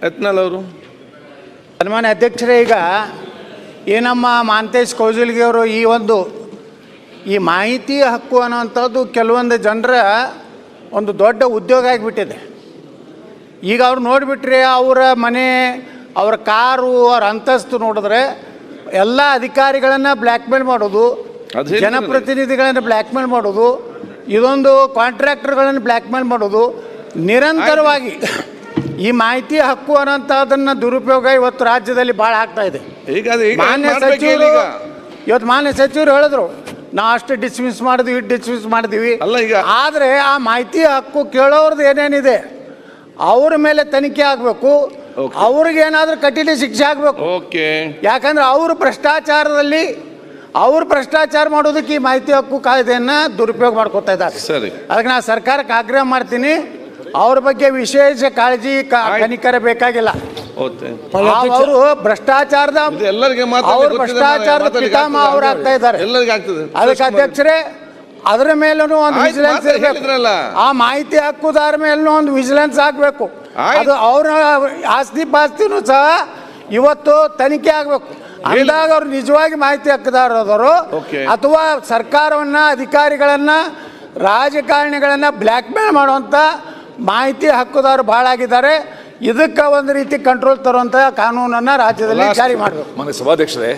ಯತ್ನಾಳ್ ಅವರು. ಸನ್ಮಾನ್ಯ ಅಧ್ಯಕ್ಷರೇ, ಈಗ ಏನಮ್ಮ ಮಾಂತೇಶ್ ಕೌಜಲ್ಗಿ ಅವರು ಈ ಮಾಹಿತಿ ಹಕ್ಕು ಅನ್ನೋವಂಥದ್ದು ಕೆಲವೊಂದು ಜನರ ಒಂದು ದೊಡ್ಡ ಉದ್ಯೋಗ ಆಗಿಬಿಟ್ಟಿದೆ. ಈಗ ಅವ್ರು ನೋಡಿಬಿಟ್ರೆ ಅವರ ಮನೆ, ಅವರ ಕಾರು, ಅವ್ರ ಅಂತಸ್ತು ನೋಡಿದ್ರೆ ಎಲ್ಲ ಅಧಿಕಾರಿಗಳನ್ನು ಬ್ಲ್ಯಾಕ್ಮೇಲ್ ಮಾಡೋದು, ಜನಪ್ರತಿನಿಧಿಗಳನ್ನು ಬ್ಲ್ಯಾಕ್ಮೇಲ್ ಮಾಡೋದು, ಇದೊಂದು ಕಾಂಟ್ರಾಕ್ಟರ್ಗಳನ್ನು ಬ್ಲ್ಯಾಕ್ಮೇಲ್ ಮಾಡೋದು, ನಿರಂತರವಾಗಿ ಈ ಮಾಹಿತಿ ಹಕ್ಕು ಅನ್ನೋಂಥದ್ದನ್ನು ದುರುಪಯೋಗ ಇವತ್ತು ರಾಜ್ಯದಲ್ಲಿ ಭಾಳ ಆಗ್ತಾ ಇದೆ. ಮಾನ್ಯ ಸಚಿವರು ಹೇಳಿದ್ರು, ನಾವು ಅಷ್ಟು ಡಿಸ್ಮಿಸ್ ಮಾಡಿದ್ವಿ, ಇಟ್ಟು ಡಿಸ್ಮಿಸ್ ಮಾಡಿದ್ವಿ. ಆದರೆ ಆ ಮಾಹಿತಿ ಹಕ್ಕು ಕೇಳೋರ್ದು ಏನೇನಿದೆ ಅವ್ರ ಮೇಲೆ ತನಿಖೆ ಆಗಬೇಕು, ಅವ್ರಿಗೆ ಏನಾದರೂ ಕಠಿಣ ಶಿಕ್ಷೆ ಆಗಬೇಕು. ಯಾಕಂದ್ರೆ ಅವರು ಭ್ರಷ್ಟಾಚಾರ ಮಾಡೋದಕ್ಕೆ ಈ ಮಾಹಿತಿ ಹಕ್ಕು ಕಾಯ್ದೆಯನ್ನು ದುರುಪಯೋಗ ಮಾಡ್ಕೊತಾ ಇದ್ದಾರೆ. ಅದಕ್ಕೆ ನಾನು ಸರ್ಕಾರಕ್ಕೆ ಆಗ್ರಹ ಮಾಡ್ತೀನಿ, ಅವ್ರ ಬಗ್ಗೆ ವಿಶೇಷ ಕಾಳಜಿ ಕನಿಕರ ಬೇಕಾಗಿಲ್ಲ. ಅವರು ಭ್ರಷ್ಟಾಚಾರದ ಪಿತಾಮಹ ಅವರು ಆಗ್ತಾ ಇದ್ದಾರೆ. ಅದಕ್ಕೆ ಅಧ್ಯಕ್ಷರೇ, ಅದರ ಮೇಲೂ ಒಂದು ವಿಜಿಲೆನ್ಸ್ ಇರಬೇಕು. ಆ ಮಾಹಿತಿ ಹಕ್ಕುದಾರ ಮೇಲೂ ಒಂದು ವಿಜಿಲೆನ್ಸ್ ಆಗಬೇಕು. ಅದು ಅವರ ಆಸ್ತಿ ಪಾಸ್ತಿನೂ ಸಹ ಇವತ್ತು ತನಿಖೆ ಆಗಬೇಕು. ಅಂದಾಗ ಅವ್ರು ನಿಜವಾಗಿ ಮಾಹಿತಿ ಹಕ್ಕುದಾರರು ಅಥವಾ ಸರ್ಕಾರವನ್ನ, ಅಧಿಕಾರಿಗಳನ್ನ, ರಾಜಕಾರಣಿಗಳನ್ನ ಬ್ಲ್ಯಾಕ್ ಮೇಲ್ ಮಾಡುವಂತ ಮಾಹಿತಿ ಹಕ್ಕುದಾರರು ಭಾಳ ಆಗಿದ್ದಾರೆ. ಇದಕ್ಕೆ ಒಂದು ರೀತಿ ಕಂಟ್ರೋಲ್ ತರುವಂತ ಕಾನೂನನ್ನ ರಾಜ್ಯದಲ್ಲಿ ಜಾರಿ ಮಾಡಬೇಕು. ಮಾನ್ಯ ಸಭಾಧ್ಯಕ್ಷರೇ,